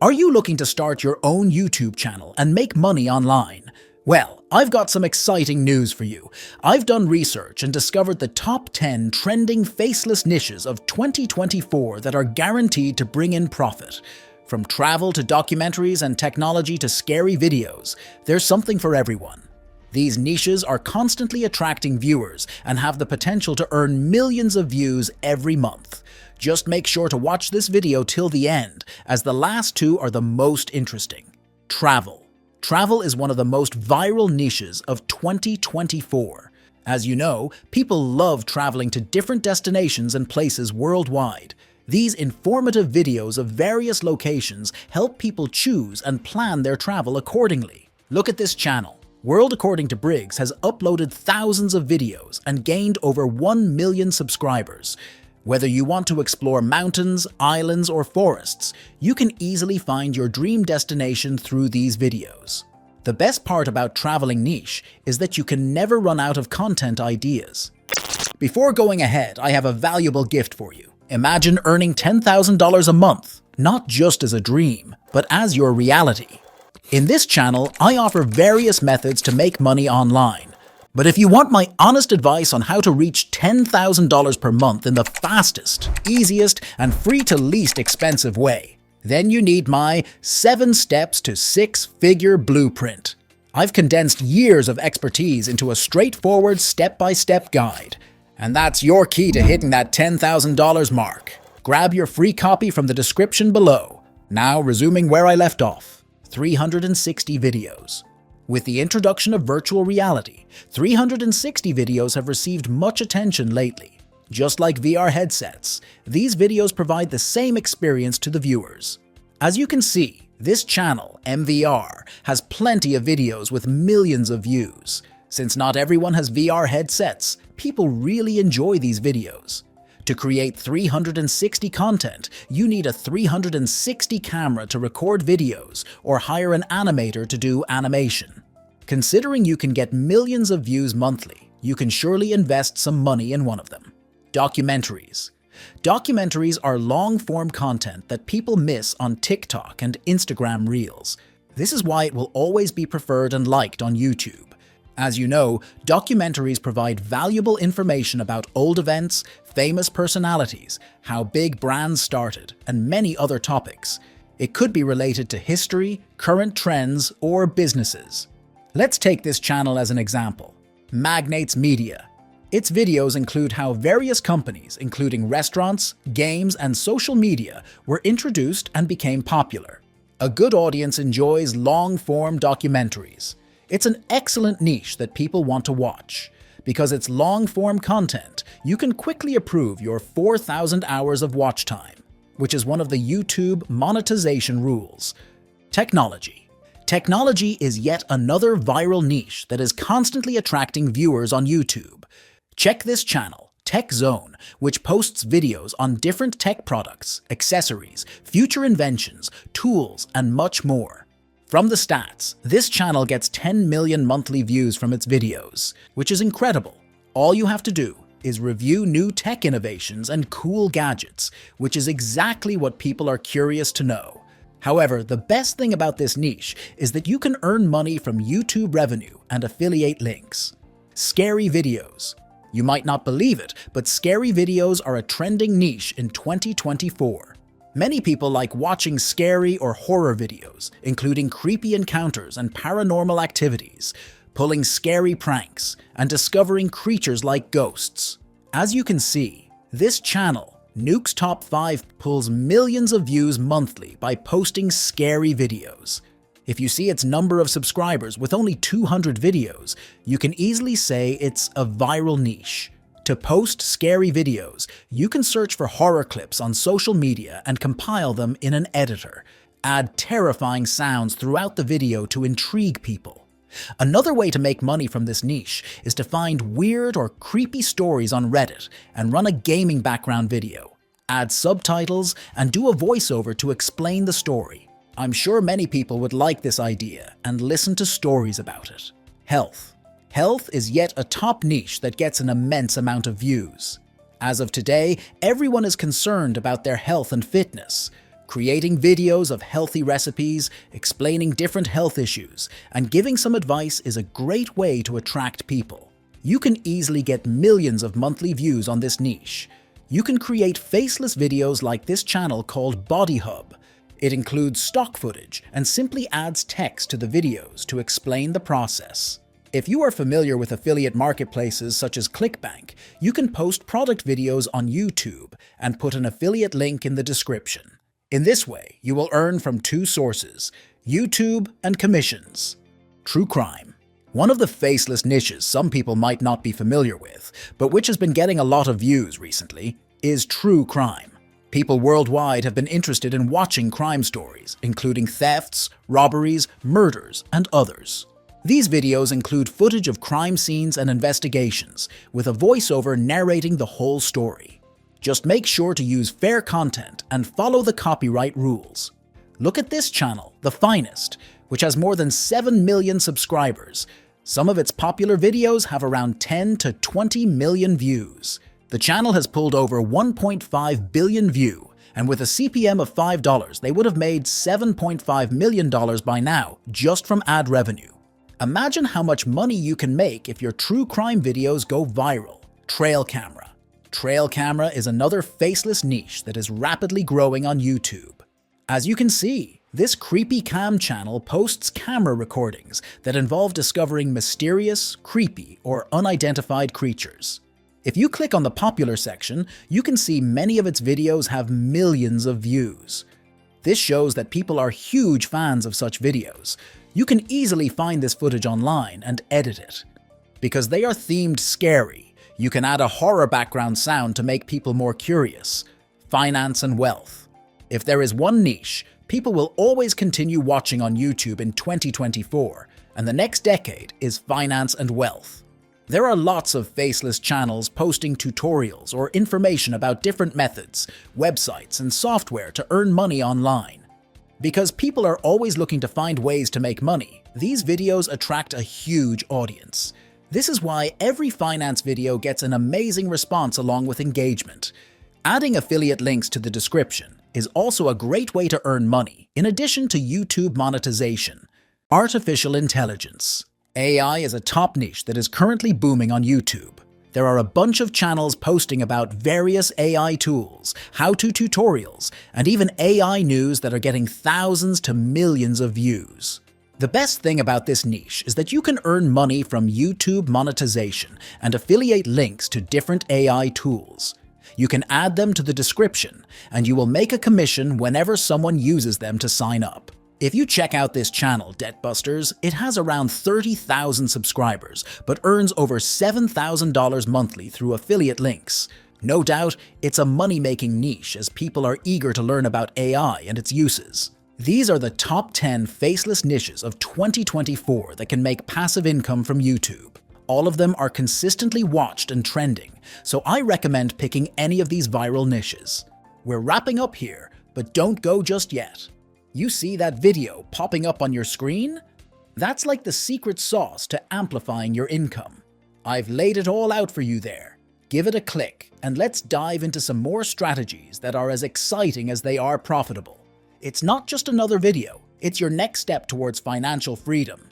Are you looking to start your own YouTube channel and make money online? Well, I've got some exciting news for you. I've done research and discovered the top 10 trending faceless niches of 2024 that are guaranteed to bring in profit. From travel to documentaries and technology to scary videos, there's something for everyone. These niches are constantly attracting viewers and have the potential to earn millions of views every month. Just make sure to watch this video till the end, as the last two are the most interesting. Travel. Travel is one of the most viral niches of 2024. As you know, people love traveling to different destinations and places worldwide. These informative videos of various locations help people choose and plan their travel accordingly. Look at this channel. World According to Briggs has uploaded thousands of videos and gained over 1 million subscribers. Whether you want to explore mountains, islands, or forests, you can easily find your dream destination through these videos. The best part about traveling niche is that you can never run out of content ideas. Before going ahead, I have a valuable gift for you. Imagine earning $10,000 a month, not just as a dream, but as your reality. In this channel, I offer various methods to make money online. But if you want my honest advice on how to reach $10,000 per month in the fastest, easiest, and free to least expensive way, then you need my 7 Steps to 6-Figure Blueprint. I've condensed years of expertise into a straightforward step-by-step guide. And that's your key to hitting that $10,000 mark. Grab your free copy from the description below. Now resuming where I left off. 360 videos. With the introduction of virtual reality, 360 videos have received much attention lately. Just like VR headsets, these videos provide the same experience to the viewers. As you can see, this channel, MVR, has plenty of videos with millions of views. Since not everyone has VR headsets, people really enjoy these videos. To create 360 content, you need a 360 camera to record videos or hire an animator to do animation. Considering you can get millions of views monthly, you can surely invest some money in one of them. Documentaries. Documentaries are long-form content that people miss on TikTok and Instagram Reels. This is why it will always be preferred and liked on YouTube. As you know, documentaries provide valuable information about old events, famous personalities, how big brands started, and many other topics. It could be related to history, current trends, or businesses. Let's take this channel as an example. Magnates Media. Its videos include how various companies, including restaurants, games, and social media, were introduced and became popular. A good audience enjoys long-form documentaries. It's an excellent niche that people want to watch. Because it's long-form content, you can quickly approve your 4,000 hours of watch time, which is one of the YouTube monetization rules. Technology. Technology is yet another viral niche that is constantly attracting viewers on YouTube. Check this channel, Tech Zone, which posts videos on different tech products, accessories, future inventions, tools, and much more. From the stats, this channel gets 10 million monthly views from its videos, which is incredible. All you have to do is review new tech innovations and cool gadgets, which is exactly what people are curious to know. However, the best thing about this niche is that you can earn money from YouTube revenue and affiliate links. Scary videos. You might not believe it, but scary videos are a trending niche in 2024. Many people like watching scary or horror videos, including creepy encounters and paranormal activities, pulling scary pranks, and discovering creatures like ghosts. As you can see, this channel, Nuke's Top 5, pulls millions of views monthly by posting scary videos. If you see its number of subscribers with only 200 videos, you can easily say it's a viral niche. To post scary videos, you can search for horror clips on social media and compile them in an editor. Add terrifying sounds throughout the video to intrigue people. Another way to make money from this niche is to find weird or creepy stories on Reddit and run a gaming background video. Add subtitles and do a voiceover to explain the story. I'm sure many people would like this idea and listen to stories about it. Health. Health is yet a top niche that gets an immense amount of views. As of today, everyone is concerned about their health and fitness. Creating videos of healthy recipes, explaining different health issues, and giving some advice is a great way to attract people. You can easily get millions of monthly views on this niche. You can create faceless videos like this channel called Body Hub. It includes stock footage and simply adds text to the videos to explain the process. If you are familiar with affiliate marketplaces such as ClickBank, you can post product videos on YouTube and put an affiliate link in the description. In this way, you will earn from two sources, YouTube and commissions. True crime. One of the faceless niches some people might not be familiar with, but which has been getting a lot of views recently, is true crime. People worldwide have been interested in watching crime stories, including thefts, robberies, murders, and others. These videos include footage of crime scenes and investigations, with a voiceover narrating the whole story. Just make sure to use fair content and follow the copyright rules. Look at this channel, The Finest, which has more than 7 million subscribers. Some of its popular videos have around 10 to 20 million views. The channel has pulled over 1.5 billion views, and with a CPM of $5, they would have made $7.5 million by now, just from ad revenue. Imagine how much money you can make if your true crime videos go viral. Trail camera. Trail camera is another faceless niche that is rapidly growing on YouTube. As you can see, this creepy cam channel posts camera recordings that involve discovering mysterious, creepy, or unidentified creatures. If you click on the popular section, you can see many of its videos have millions of views. This shows that people are huge fans of such videos. You can easily find this footage online and edit it. Because they are themed scary, you can add a horror background sound to make people more curious. Finance and wealth. If there is one niche, people will always continue watching on YouTube in 2024, and the next decade is finance and wealth. There are lots of faceless channels posting tutorials or information about different methods, websites, and software to earn money online. Because people are always looking to find ways to make money, these videos attract a huge audience. This is why every finance video gets an amazing response along with engagement. Adding affiliate links to the description is also a great way to earn money, in addition to YouTube monetization. Artificial intelligence. AI is a top niche that is currently booming on YouTube. There are a bunch of channels posting about various AI tools, how-to tutorials, and even AI news that are getting thousands to millions of views. The best thing about this niche is that you can earn money from YouTube monetization and affiliate links to different AI tools. You can add them to the description, and you will make a commission whenever someone uses them to sign up. If you check out this channel, Debtbusters, it has around 30,000 subscribers, but earns over $7,000 monthly through affiliate links. No doubt, it's a money-making niche as people are eager to learn about AI and its uses. These are the top 10 faceless niches of 2024 that can make passive income from YouTube. All of them are consistently watched and trending, so I recommend picking any of these viral niches. We're wrapping up here, but don't go just yet. You see that video popping up on your screen? That's like the secret sauce to amplifying your income. I've laid it all out for you there. Give it a click, and let's dive into some more strategies that are as exciting as they are profitable. It's not just another video, it's your next step towards financial freedom.